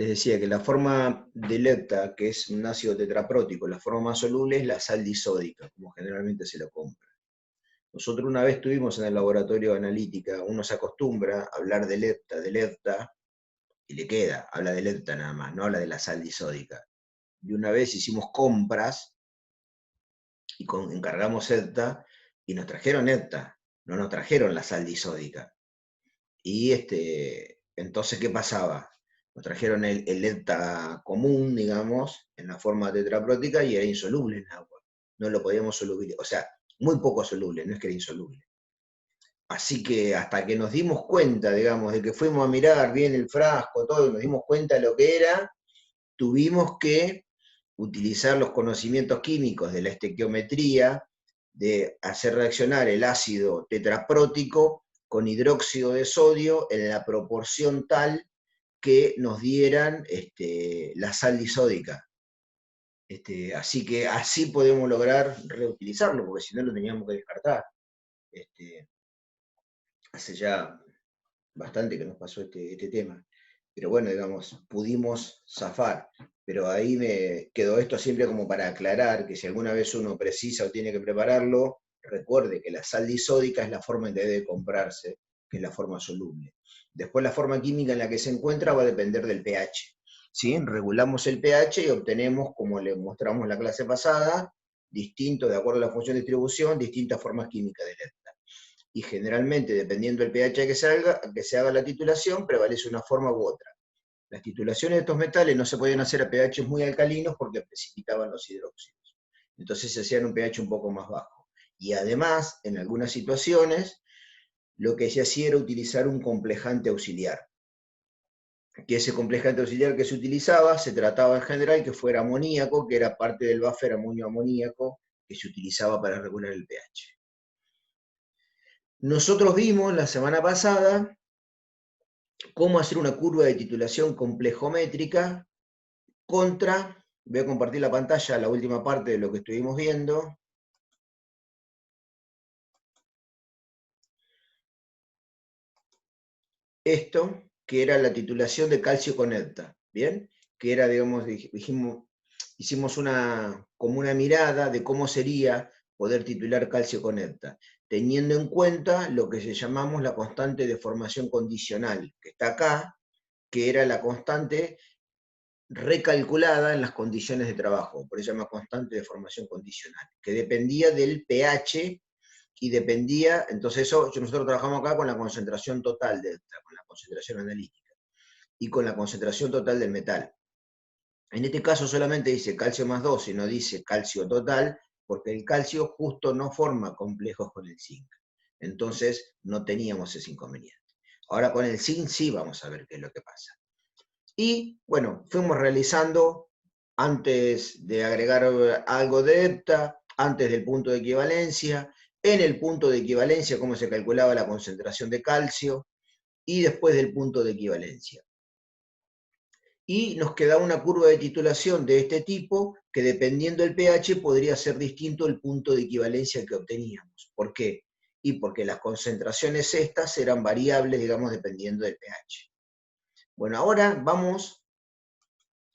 Les decía que la forma del ETA, que es un ácido tetraprótico, la forma más soluble es la sal disódica, como generalmente se lo compra. Nosotros una vez tuvimos en el laboratorio de analítica, uno se acostumbra a hablar del ETA, y le queda, habla del ETA nada más, no habla de la sal disódica. Y una vez hicimos compras y encargamos ETA y nos trajeron ETA, no nos trajeron la sal disódica. Y entonces, ¿qué pasaba? Nos trajeron el ETA común, digamos, en la forma tetraprótica y era insoluble en agua. No lo podíamos solubilizar, o sea, muy poco soluble, no es que era insoluble. Así que hasta que nos dimos cuenta, digamos, de que fuimos a mirar bien el frasco, todo, y nos dimos cuenta de lo que era, tuvimos que utilizar los conocimientos químicos de la estequiometría, de hacer reaccionar el ácido tetraprótico con hidróxido de sodio en la proporción tal que nos dieran la sal disódica. Así que así podemos lograr reutilizarlo, porque si no lo teníamos que descartar. Hace ya bastante que nos pasó este tema. Pero bueno, digamos, pudimos zafar. Pero ahí me quedó esto siempre como para aclarar que si alguna vez uno precisa o tiene que prepararlo, recuerde que la sal disódica es la forma en que debe comprarse, que es la forma soluble. Después la forma química en la que se encuentra va a depender del pH. ¿Sí? Regulamos el pH y obtenemos, como le mostramos la clase pasada, distinto, de acuerdo a la función de distribución, distintas formas químicas del ETA. Y generalmente, dependiendo del pH que se haga la titulación, prevalece una forma u otra. Las titulaciones de estos metales no se podían hacer a pH muy alcalinos porque precipitaban los hidróxidos. Entonces se hacían un pH un poco más bajo. Y además, en algunas situaciones, lo que se hacía era utilizar un complejante auxiliar. Que ese complejante auxiliar que se utilizaba, se trataba en general que fuera amoníaco, que era parte del buffer amonio-amoníaco que se utilizaba para regular el pH. Nosotros vimos la semana pasada cómo hacer una curva de titulación complejométrica contra, voy a compartir la pantalla, la última parte de lo que estuvimos viendo. Esto, que era la titulación de calcio con ETA, ¿bien? Que era, digamos, hicimos como una mirada de cómo sería poder titular calcio con ETA, teniendo en cuenta lo que llamamos la constante de formación condicional, que está acá, que era la constante recalculada en las condiciones de trabajo, por eso se llama constante de formación condicional, que dependía del pH y dependía, entonces nosotros trabajamos acá con la concentración total, con la concentración analítica, y con la concentración total del metal. En este caso solamente dice calcio más 2 y no dice calcio total, porque el calcio justo no forma complejos con el zinc. Entonces no teníamos ese inconveniente. Ahora con el zinc sí vamos a ver qué es lo que pasa. Y bueno, fuimos realizando, antes de agregar algo de ETA, antes del punto de equivalencia, en el punto de equivalencia cómo se calculaba la concentración de calcio, y después del punto de equivalencia. Y nos quedaba una curva de titulación de este tipo, que dependiendo del pH podría ser distinto el punto de equivalencia que obteníamos. ¿Por qué? Y porque las concentraciones estas eran variables, digamos, dependiendo del pH. Bueno, ahora vamos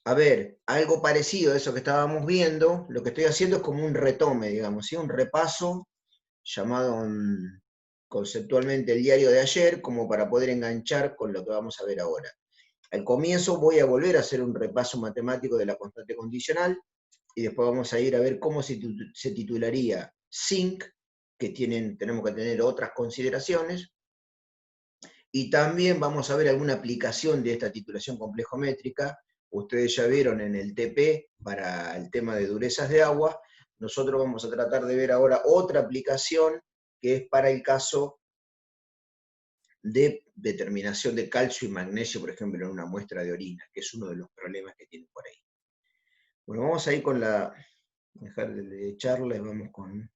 a ver algo parecido a eso que estábamos viendo. Lo que estoy haciendo es como un retome, digamos, ¿sí? Un repaso llamado conceptualmente el diario de ayer, como para poder enganchar con lo que vamos a ver ahora. Al comienzo voy a volver a hacer un repaso matemático de la constante condicional, y después vamos a ir a ver cómo se titularía zinc, que tenemos que tener otras consideraciones, y también vamos a ver alguna aplicación de esta titulación complejométrica. Ustedes ya vieron en el TP para el tema de durezas de agua. Nosotros vamos a tratar de ver ahora otra aplicación que es para el caso de determinación de calcio y magnesio, por ejemplo, en una muestra de orina, que es uno de los problemas que tienen por ahí. Bueno, vamos a ir con dejar de charla y vamos con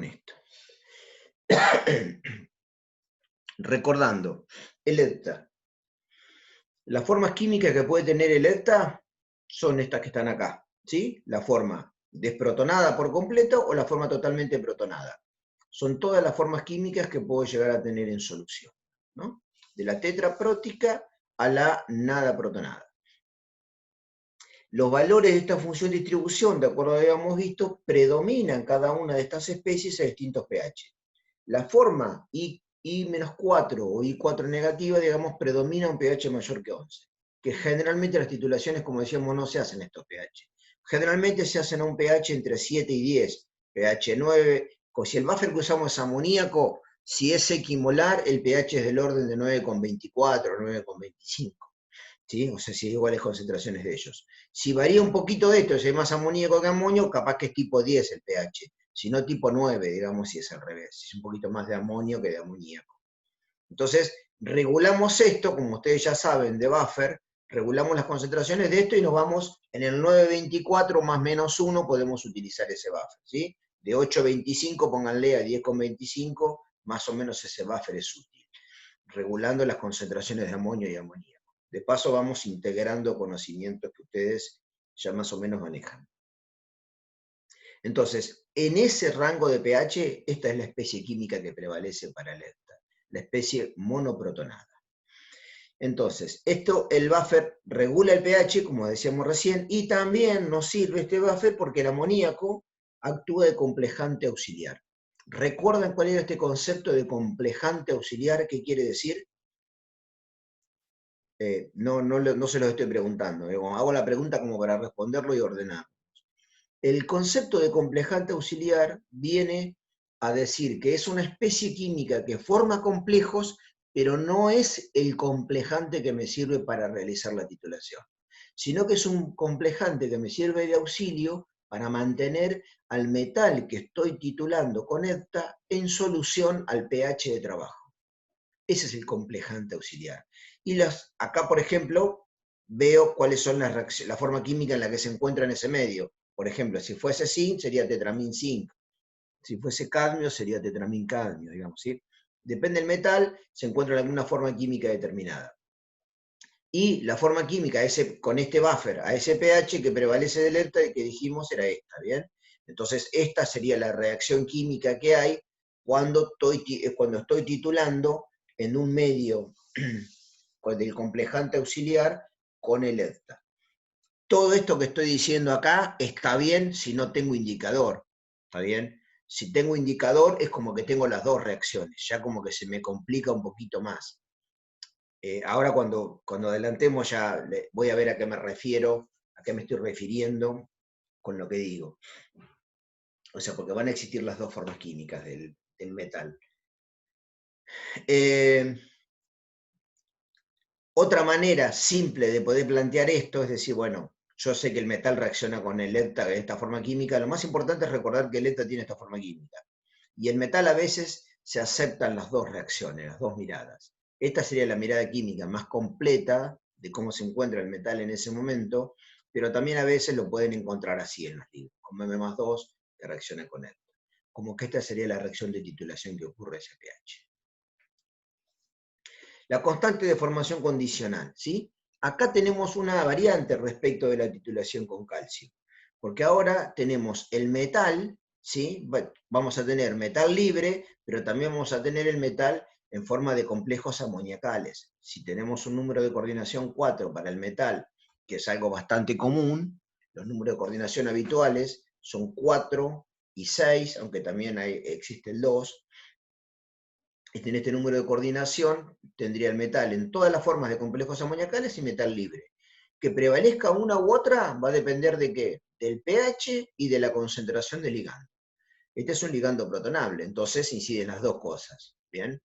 esto. Recordando, el ETA. Las formas químicas que puede tener el ETA son estas que están acá, ¿sí? La forma desprotonada por completo o la forma totalmente protonada. Son todas las formas químicas que puedo llegar a tener en solución, ¿no? De la tetraprótica a la nada protonada. Los valores de esta función de distribución, de acuerdo a lo que habíamos visto, predominan cada una de estas especies a distintos pH. La forma I-4 o I4 negativa, digamos, predomina un pH mayor que 11, que generalmente las titulaciones, como decíamos, no se hacen a estos pH. Generalmente se hacen a un pH entre 7 y 10, pH 9, si el buffer que usamos es amoníaco, si es equimolar, el pH es del orden de 9,24 o 9,25. ¿Sí? O sea, si hay iguales concentraciones de ellos. Si varía un poquito de esto, si hay más amoníaco que amonio, capaz que es tipo 10 el pH, si no tipo 9, digamos, si es al revés, si es un poquito más de amonio que de amoníaco. Entonces, regulamos esto, como ustedes ya saben, de buffer, regulamos las concentraciones de esto y nos vamos en el 9,24 más menos 1, podemos utilizar ese buffer, ¿sí? De 8,25, pónganle a 10,25, más o menos ese buffer es útil, regulando las concentraciones de amonio y amoníaco. De paso vamos integrando conocimientos que ustedes ya más o menos manejan. Entonces, en ese rango de pH, esta es la especie química que prevalece para el ETA, la especie monoprotonada. Entonces, el buffer regula el pH, como decíamos recién, y también nos sirve este buffer porque el amoníaco actúa de complejante auxiliar. ¿Recuerdan cuál era este concepto de complejante auxiliar? ¿Qué quiere decir? No se los estoy preguntando, hago la pregunta como para responderlo y ordenar. El concepto de complejante auxiliar viene a decir que es una especie química que forma complejos, pero no es el complejante que me sirve para realizar la titulación, sino que es un complejante que me sirve de auxilio para mantener al metal que estoy titulando con ETA en solución al pH de trabajo. Ese es el complejante auxiliar. Y acá, por ejemplo, veo cuáles son la forma química en la que se encuentra en ese medio. Por ejemplo, si fuese zinc, sería tetramin zinc. Si fuese cadmio, sería tetramin cadmio, digamos, ¿sí? Depende del metal, se encuentra en alguna forma química determinada. Y la forma química con este buffer a ese pH que prevalece del ETA y que dijimos era esta, ¿bien? Entonces, esta sería la reacción química que hay cuando estoy titulando en un medio del complejante auxiliar con el ETA. Todo esto que estoy diciendo acá está bien si no tengo indicador, ¿está bien? Si tengo indicador es como que tengo las dos reacciones, ya como que se me complica un poquito más. Ahora cuando adelantemos ya voy a ver a qué me refiero, a qué me estoy refiriendo con lo que digo. O sea, porque van a existir las dos formas químicas del metal. Otra manera simple de poder plantear esto es decir, bueno, yo sé que el metal reacciona con el ETA de esta forma química, lo más importante es recordar que el ETA tiene esta forma química. Y el metal a veces se aceptan las dos reacciones, las dos miradas. Esta sería la mirada química más completa de cómo se encuentra el metal en ese momento, pero también a veces lo pueden encontrar así en los libros, con M+2 que reacciona con ETA. Como que esta sería la reacción de titulación que ocurre a ese pH. La constante de formación condicional, ¿sí? Acá tenemos una variante respecto de la titulación con calcio, porque ahora tenemos el metal, ¿sí? Vamos a tener metal libre, pero también vamos a tener el metal en forma de complejos amoniacales. Si tenemos un número de coordinación 4 para el metal, que es algo bastante común, los números de coordinación habituales son 4 y 6, aunque también existe el 2, en este número de coordinación tendría el metal en todas las formas de complejos amoniacales y metal libre. Que prevalezca una u otra va a depender de qué, del pH y de la concentración del ligando. Este es un ligando protonable, entonces inciden las dos cosas, ¿bien?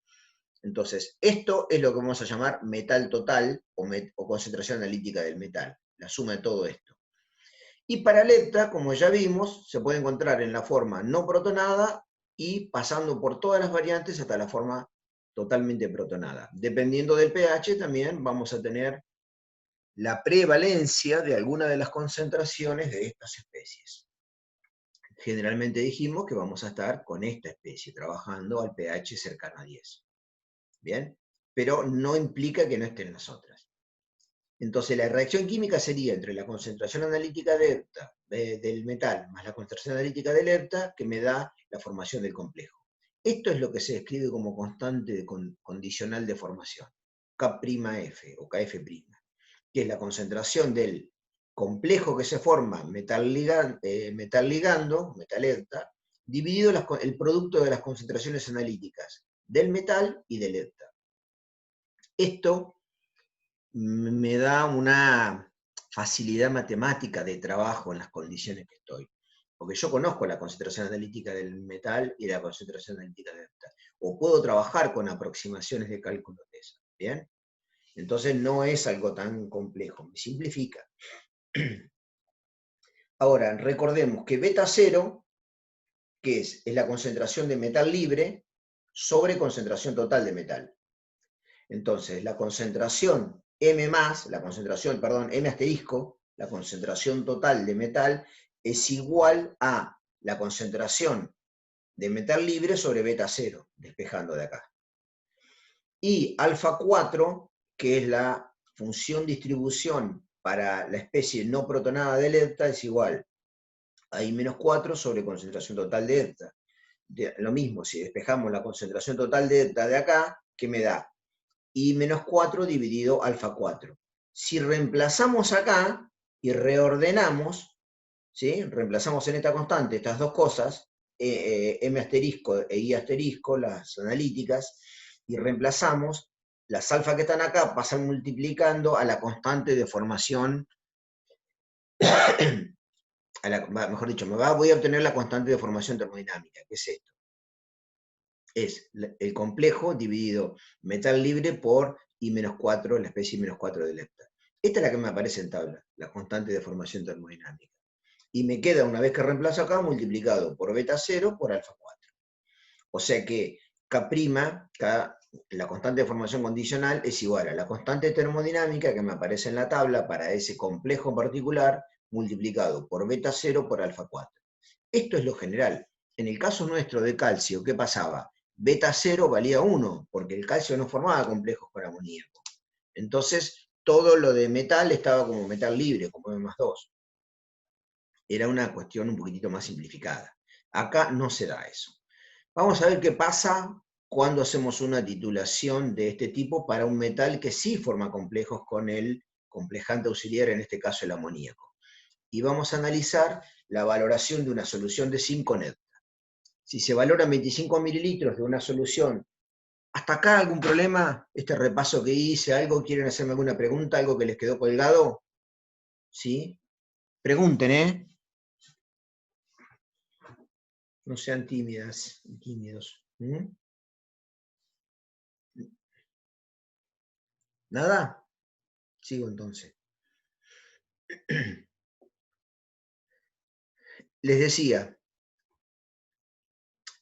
Entonces, esto es lo que vamos a llamar metal total o concentración analítica del metal, la suma de todo esto. Y para el ETA, como ya vimos, se puede encontrar en la forma no protonada y pasando por todas las variantes hasta la forma totalmente protonada. Dependiendo del pH también vamos a tener la prevalencia de alguna de las concentraciones de estas especies. Generalmente dijimos que vamos a estar con esta especie, trabajando al pH cercano a 10. ¿Bien? Pero no implica que no estén las otras. Entonces la reacción química sería entre la concentración analítica del metal más la concentración analítica del ETA que me da la formación del complejo. Esto es lo que se describe como constante condicional de formación. K'F o Kf', que es la concentración del complejo que se forma metal ligando, metal eta, dividido el producto de las concentraciones analíticas del metal y del eta. Esto me da una facilidad matemática de trabajo en las condiciones que estoy. Porque yo conozco la concentración analítica del metal y la concentración analítica del eta. O puedo trabajar con aproximaciones de cálculo de eso. ¿Bien? Entonces no es algo tan complejo, me simplifica. Ahora, recordemos que beta 0, que es la concentración de metal libre sobre concentración total de metal. Entonces, la concentración M+, M asterisco, la concentración total de metal, es igual a la concentración de metal libre sobre beta 0, despejando de acá. Y alfa 4, que es la función distribución para la especie no protonada del eta, es igual a I-4 sobre concentración total de eta. Lo mismo, si despejamos la concentración total de eta de acá, ¿qué me da? I-4 dividido alfa 4. Si reemplazamos acá y reordenamos, ¿sí? Reemplazamos en esta constante estas dos cosas, M asterisco e I asterisco, las analíticas, y reemplazamos, las alfa que están acá pasan multiplicando a la constante de formación, mejor dicho, voy a obtener la constante de formación termodinámica, que es esto. Es el complejo dividido metal libre por I-4, la especie I-4 del eta. Esta es la que me aparece en tabla, la constante de formación termodinámica. Y me queda, una vez que reemplazo acá, multiplicado por beta 0 por alfa 4. O sea que K', la constante de formación condicional, es igual a la constante termodinámica que me aparece en la tabla para ese complejo particular, multiplicado por beta 0 por alfa 4. Esto es lo general. En el caso nuestro de calcio, ¿qué pasaba? Beta 0 valía 1, porque el calcio no formaba complejos con amoníaco. Entonces, todo lo de metal estaba como metal libre, como M+2. Era una cuestión un poquitito más simplificada. Acá no se da eso. Vamos a ver qué pasa cuando hacemos una titulación de este tipo para un metal que sí forma complejos con el complejante auxiliar, en este caso el amoníaco. Y vamos a analizar la valoración de una solución de zinc con eta. Si se valoran 25 mililitros de una solución, ¿hasta acá algún problema? Este repaso que hice, ¿algo? ¿Quieren hacerme alguna pregunta? ¿Algo que les quedó colgado? ¿Sí? Pregunten, ¿eh? No sean tímidos. ¿Nada? Sigo entonces. Les decía,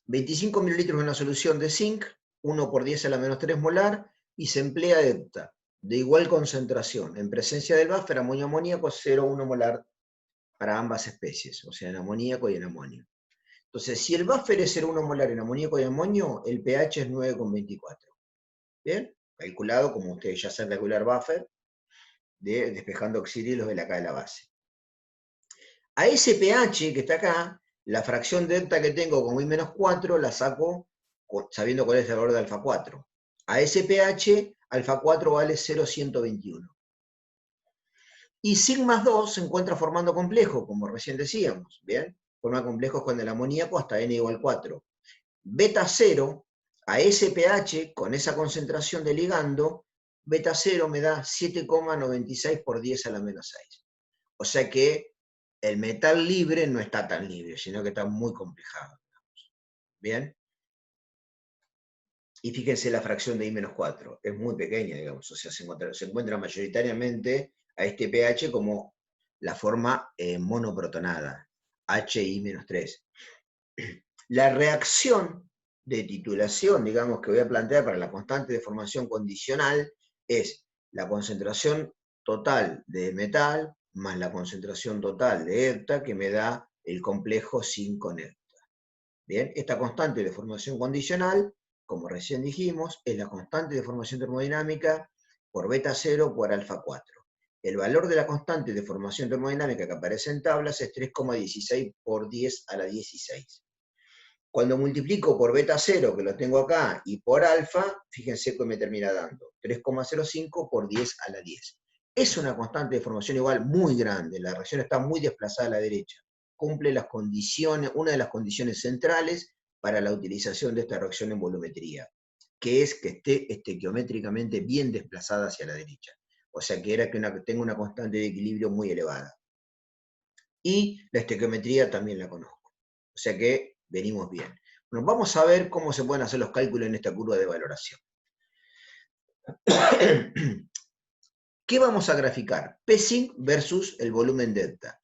25 mililitros de una solución de zinc, 1 por 10 a la menos 3 molar, y se emplea eta, de igual concentración, en presencia del buffer amonio-amoníaco 0,1 molar para ambas especies, o sea, en amoníaco y en amonio. Entonces, si el buffer es 0,1 molar en amoníaco y amonio, el pH es 9,24. ¿Bien? Calculado, como ustedes ya saben calcular buffer, despejando oxírilos de acá de la base. A ese pH que está acá, la fracción de eta que tengo como I-4 la saco sabiendo cuál es el valor de alfa 4. A ese pH, alfa 4 vale 0,121. Y zinc+2 se encuentra formando complejos, como recién decíamos, ¿bien? Forma complejos con el amoníaco hasta N igual 4. Beta 0, a ese pH, con esa concentración de ligando, beta 0 me da 7,96 por 10 a la menos 6. O sea que el metal libre no está tan libre, sino que está muy complejado. ¿Bien? Y fíjense la fracción de I-4, es muy pequeña, digamos, o sea, se encuentra mayoritariamente a este pH como la forma monoprotonada, HI-3. La reacción de titulación, digamos, que voy a plantear para la constante de formación condicional es la concentración total de metal más la concentración total de eta, que me da el complejo zinc con eta. Bien, esta constante de formación condicional, como recién dijimos, es la constante de formación termodinámica por beta 0 por alfa 4. El valor de la constante de formación termodinámica que aparece en tablas es 3,16 por 10 a la 16. Cuando multiplico por beta 0, que lo tengo acá, y por alfa, fíjense que me termina dando 3,05 por 10 a la 10. Es una constante de formación igual muy grande, la reacción está muy desplazada a la derecha. Cumple las condiciones, una de las condiciones centrales para la utilización de esta reacción en volumetría, que es que esté estequiométricamente bien desplazada hacia la derecha. O sea que era que tenga una constante de equilibrio muy elevada. Y la estequiometría también la conozco. O sea que venimos bien. Bueno, vamos a ver cómo se pueden hacer los cálculos en esta curva de valoración. ¿Qué vamos a graficar? P5 versus el volumen delta.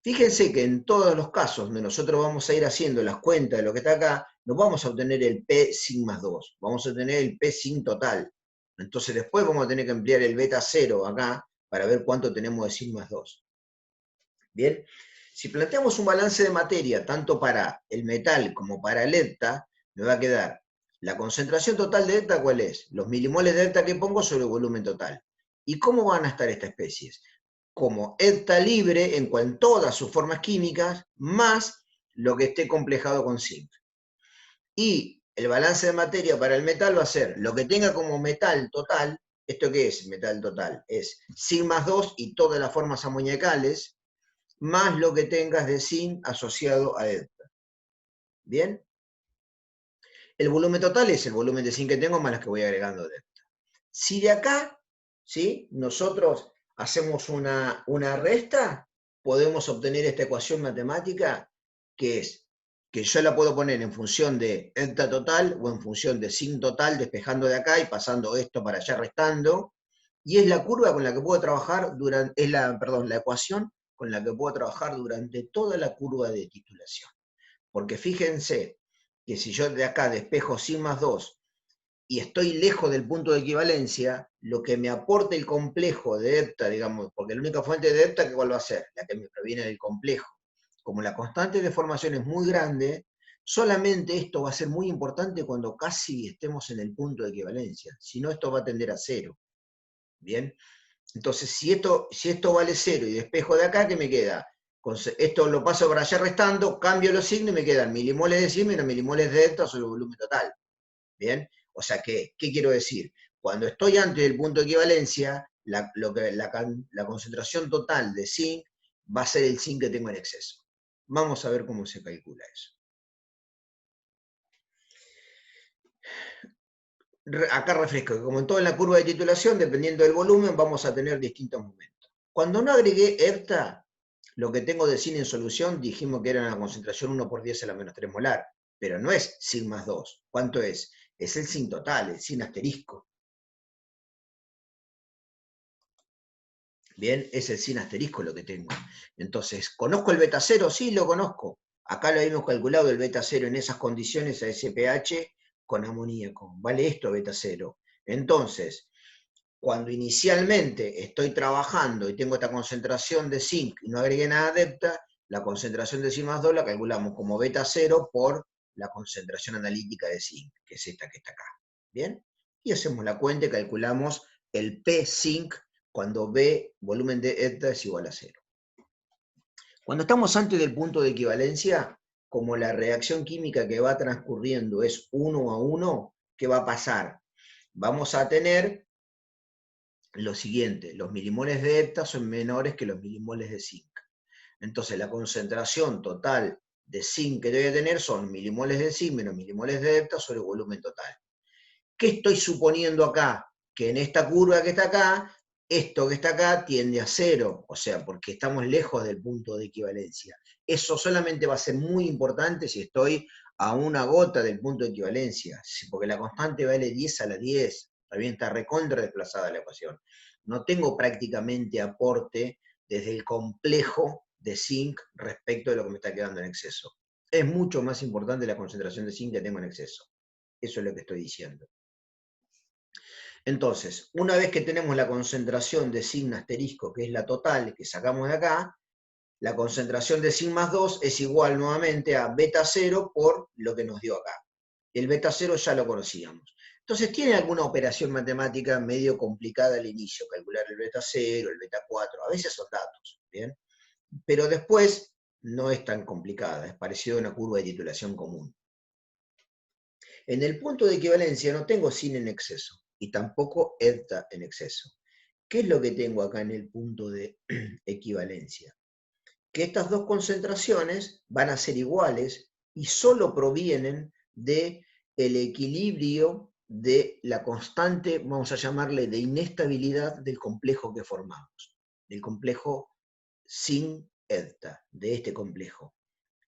Fíjense que en todos los casos donde nosotros vamos a ir haciendo las cuentas de lo que está acá, no vamos a obtener el P5 más 2, vamos a obtener el P5 total. Entonces después vamos a tener que emplear el beta 0 acá para ver cuánto tenemos de sin más 2. Bien, si planteamos un balance de materia tanto para el metal como para el delta, me va a quedar la concentración total de delta, ¿cuál es? Los milimoles de delta que pongo sobre el volumen total. ¿Y cómo van a estar estas especies? Como delta libre en todas sus formas químicas, más lo que esté complejado con zinc. Y el balance de materia para el metal va a ser lo que tenga como metal total. ¿Esto qué es metal total? Es zinc más 2 y todas las formas amoníacales, más lo que tengas de zinc asociado a delta. ¿Bien? El volumen total es el volumen de zinc que tengo más las que voy agregando delta. Si de acá, ¿sí?, nosotros hacemos una resta, podemos obtener esta ecuación matemática que es que yo la puedo poner en función de delta total o en función de zinc total, despejando de acá y pasando esto para allá restando, y es la curva con la que puedo trabajar durante, la ecuación con la que puedo trabajar durante toda la curva de titulación. Porque fíjense que si yo de acá despejo zinc más 2 y estoy lejos del punto de equivalencia, lo que me aporte el complejo de delta, digamos, porque la única fuente de delta, ¿cuál va a ser? La que me proviene del complejo. Como la constante de formación es muy grande, solamente esto va a ser muy importante cuando casi estemos en el punto de equivalencia. Si no, esto va a tender a 0. ¿Bien? Entonces, si esto vale 0 y despejo de acá, ¿qué me queda? Esto lo paso por allá restando, cambio los signos y me quedan milimoles de zinc menos milimoles de delta sobre el volumen total. ¿Bien? O sea, ¿qué quiero decir? Cuando estoy antes del punto de equivalencia, la concentración total de zinc va a ser el zinc que tengo en exceso. Vamos a ver cómo se calcula eso. Acá refresco, que como en toda la curva de titulación, dependiendo del volumen, vamos a tener distintos momentos. Cuando no agregué ERTA, lo que tengo de zinc en solución, dijimos que era una concentración 1 por 10 a la menos 3 molar, pero no es zinc más 2. ¿Cuánto es? Es el zinc total, el zinc asterisco. Bien, es el zinc asterisco lo que tengo. Entonces, ¿conozco el beta 0? Sí, lo conozco. Acá lo hemos calculado el beta 0 en esas condiciones a ese pH con amoníaco. Vale esto beta 0. Entonces, cuando inicialmente estoy trabajando y tengo esta concentración de zinc y no agregué nada de delta, la concentración de zinc más 2 la calculamos como beta 0 por la concentración analítica de zinc, que es esta que está acá. ¿Bien? Y hacemos la cuenta y calculamos el P zinc cuando B, volumen de delta, es igual a 0. Cuando estamos antes del punto de equivalencia, como la reacción química que va transcurriendo es 1 a 1, ¿qué va a pasar? Vamos a tener lo siguiente, los milimoles de delta son menores que los milimoles de zinc. Entonces la concentración total de zinc que debe tener son milimoles de zinc menos milimoles de delta sobre el volumen total. ¿Qué estoy suponiendo acá? Que en esta curva que está acá, esto que está acá tiende a 0, o sea, porque estamos lejos del punto de equivalencia. Eso solamente va a ser muy importante si estoy a una gota del punto de equivalencia, porque la constante vale 10 a la 10, también está recontra desplazada la ecuación. No tengo prácticamente aporte desde el complejo de zinc respecto de lo que me está quedando en exceso. Es mucho más importante la concentración de zinc que tengo en exceso. Eso es lo que estoy diciendo. Entonces, una vez que tenemos la concentración de zinc asterisco, que es la total que sacamos de acá, la concentración de zinc más 2 es igual nuevamente a beta 0 por lo que nos dio acá. El beta 0 ya lo conocíamos. Entonces, tiene alguna operación matemática medio complicada al inicio, calcular el beta 0, el beta 4, a veces son datos, ¿bien? Pero después no es tan complicada, es parecido a una curva de titulación común. En el punto de equivalencia no tengo zinc en exceso y tampoco EDTA en exceso. ¿Qué es lo que tengo acá en el punto de equivalencia? Que estas dos concentraciones van a ser iguales y solo provienen del equilibrio de la constante, vamos a llamarle, de inestabilidad del complejo que formamos, del complejo zinc-EDTA, de este complejo.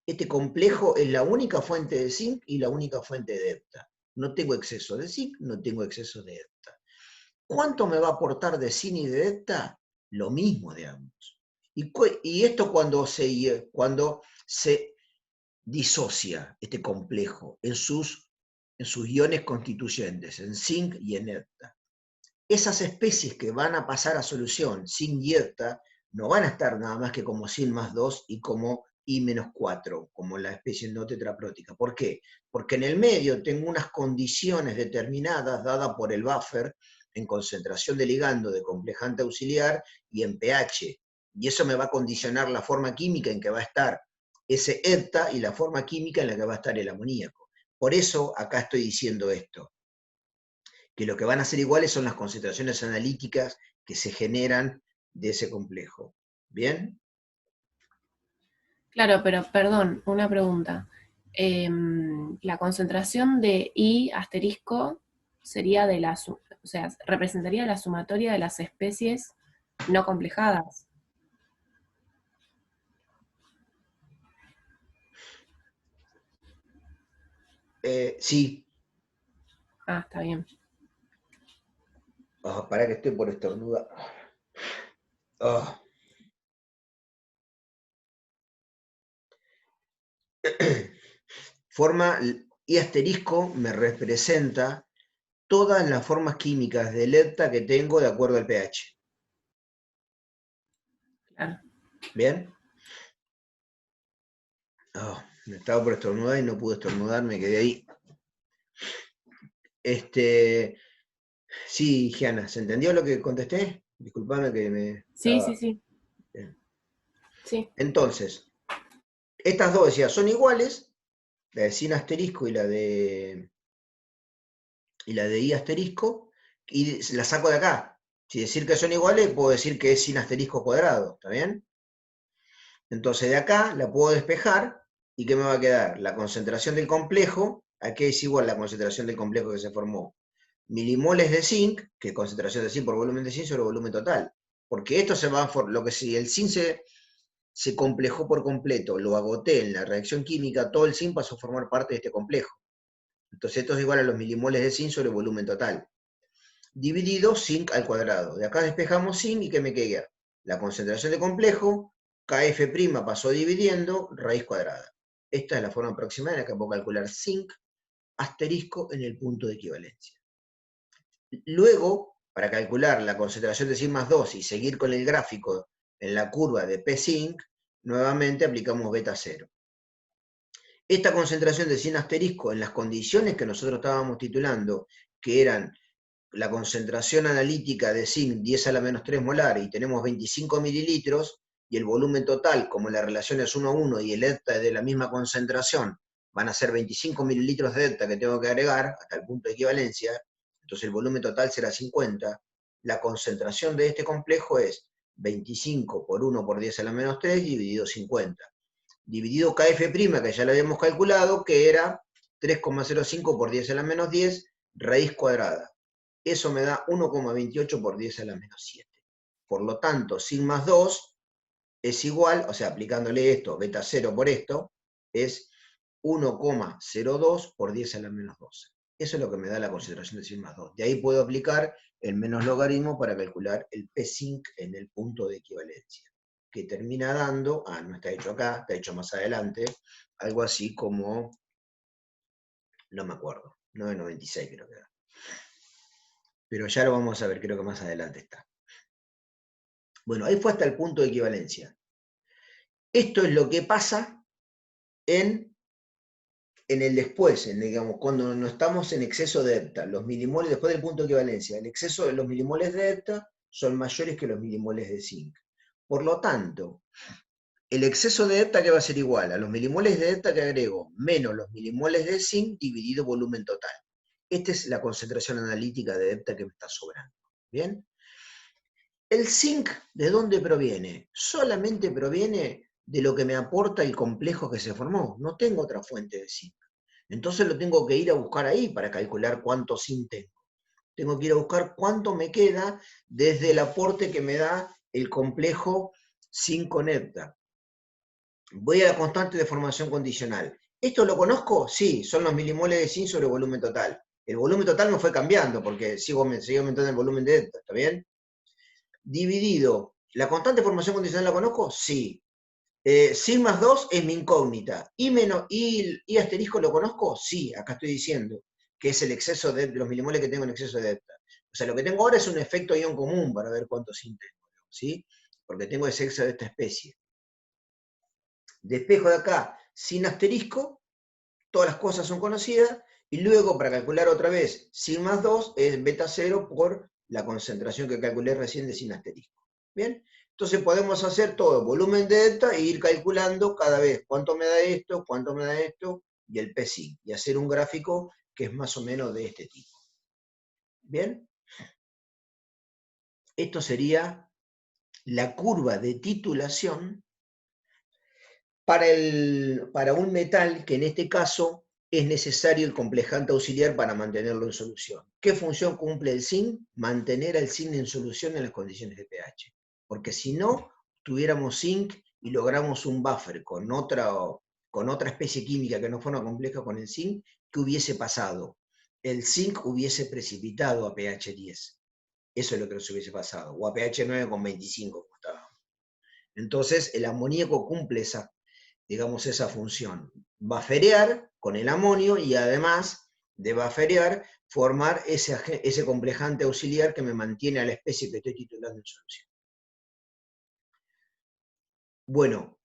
Este complejo es la única fuente de zinc y la única fuente de EDTA. No tengo exceso de zinc, no tengo exceso de EDTA. ¿Cuánto me va a aportar de zinc y de EDTA? Lo mismo de ambos. Y esto cuando se disocia este complejo en sus iones constituyentes, en zinc y en EDTA. Esas especies que van a pasar a solución, zinc y EDTA, no van a estar nada más que como zinc más 2 y como I-4, como la especie no tetraprótica. ¿Por qué? Porque en el medio tengo unas condiciones determinadas dadas por el buffer en concentración de ligando de complejante auxiliar y en pH. Y eso me va a condicionar la forma química en que va a estar ese EDTA y la forma química en la que va a estar el amoníaco. Por eso acá estoy diciendo esto, que lo que van a ser iguales son las concentraciones analíticas que se generan de ese complejo. ¿Bien? Claro, pero perdón, una pregunta. La concentración de I asterisco sería de la, o sea, representaría la sumatoria de las especies no complejadas. Sí. Ah, está bien. Oh, para que estoy por estornudar. Oh. Forma I asterisco me representa todas las formas químicas del EDTA que tengo de acuerdo al pH. Claro. ¿Bien? Oh, me estaba por estornudar y no pude estornudar, me quedé ahí. Sí, Giana, ¿se entendió lo que contesté? Disculpame que me Sí, sí, estaba... sí. Bien. Sí, Entonces, estas dos decía, son iguales, la de sin asterisco y la de I asterisco, y la saco de acá. Si decir que son iguales, puedo decir que es sin asterisco cuadrado, ¿está bien? Entonces de acá la puedo despejar, ¿y qué me va a quedar? La concentración del complejo, ¿a qué es igual la concentración del complejo que se formó? Milimoles de zinc, que es concentración de zinc por volumen de zinc sobre volumen total. Porque esto se va a lo que si el zinc se complejó por completo, lo agoté en la reacción química, todo el zinc pasó a formar parte de este complejo. Entonces esto es igual a los milimoles de zinc sobre volumen total. Dividido zinc al cuadrado. De acá despejamos zinc y ¿qué me queda? La concentración de complejo, Kf' pasó dividiendo, raíz cuadrada. Esta es la forma aproximada en la que puedo calcular zinc asterisco en el punto de equivalencia. Luego, para calcular la concentración de zinc más 2 y seguir con el gráfico en la curva de P-zinc, nuevamente aplicamos beta 0. Esta concentración de zinc asterisco en las condiciones que nosotros estábamos titulando, que eran la concentración analítica de zinc 10 a la menos 3 molar y tenemos 25 mililitros, y el volumen total, como la relación es 1 a 1 y el EDTA es de la misma concentración, van a ser 25 mililitros de EDTA que tengo que agregar hasta el punto de equivalencia, entonces el volumen total será 50. La concentración de este complejo es 25 por 1 por 10 a la menos 3 dividido 50. Dividido Kf', que ya lo habíamos calculado, que era 3,05 por 10 a la menos 10, raíz cuadrada. Eso me da 1,28 por 10 a la menos 7. Por lo tanto, sin más 2 es igual, o sea, aplicándole esto, beta 0 por esto, es 1,02 por 10 a la menos 12. Eso es lo que me da la concentración de sin más 2. De ahí puedo aplicar el menos logaritmo para calcular el P-zinc en el punto de equivalencia, que termina dando, no está hecho acá, está hecho más adelante, algo así como, no me acuerdo, 9,96 creo que era. Pero ya lo vamos a ver, creo que más adelante está. Bueno, ahí fue hasta el punto de equivalencia. Esto es lo que pasa en el después, digamos, cuando no estamos en exceso de EDTA. Los milimoles, después del punto de equivalencia, el exceso de los milimoles de EDTA son mayores que los milimoles de zinc. Por lo tanto, el exceso de delta que va a ser igual a los milimoles de delta que agrego menos los milimoles de zinc dividido volumen total. Esta es la concentración analítica de delta que me está sobrando. ¿Bien? El zinc, ¿de dónde proviene? Solamente proviene de lo que me aporta el complejo que se formó. No tengo otra fuente de zinc. Entonces lo tengo que ir a buscar ahí para calcular cuánto zinc tengo. Tengo que ir a buscar cuánto me queda desde el aporte que me da el complejo zinc-conecta. Voy a la constante de formación condicional. ¿Esto lo conozco? Sí, son los milimoles de zinc sobre volumen total. El volumen total no fue cambiando porque sigo aumentando el volumen de delta, ¿está bien? Dividido, ¿la constante de formación condicional la conozco? Sí. Zinc más 2 es mi incógnita. ¿Y asterisco lo conozco? Sí, acá estoy diciendo que es el exceso de los milimoles que tengo en exceso de delta. O sea, lo que tengo ahora es un efecto ion común para ver cuánto zinc tengo, ¿sí? Porque tengo ese exceso de esta especie. Despejo de acá sin asterisco, todas las cosas son conocidas, y luego para calcular otra vez sin más 2 es beta 0 por la concentración que calculé recién de sin asterisco. ¿Bien? Entonces podemos hacer todo, volumen de delta, e ir calculando cada vez cuánto me da esto, y el P5, y hacer un gráfico que es más o menos de este tipo. ¿Bien? Esto sería la curva de titulación para un metal que en este caso es necesario el complejante auxiliar para mantenerlo en solución. ¿Qué función cumple el zinc? Mantener al zinc en solución en las condiciones de pH. Porque si no, tuviéramos zinc y logramos un buffer con otra especie química que no fuera compleja con el zinc, ¿qué hubiese pasado? El zinc hubiese precipitado a pH 10. Eso es lo que nos hubiese pasado. O a pH 9,25 como estábamos. Entonces, el amoníaco cumple esa función. Bufferear con el amonio y además de bufferear, formar ese complejante auxiliar que me mantiene a la especie que estoy titulando en solución. Bueno,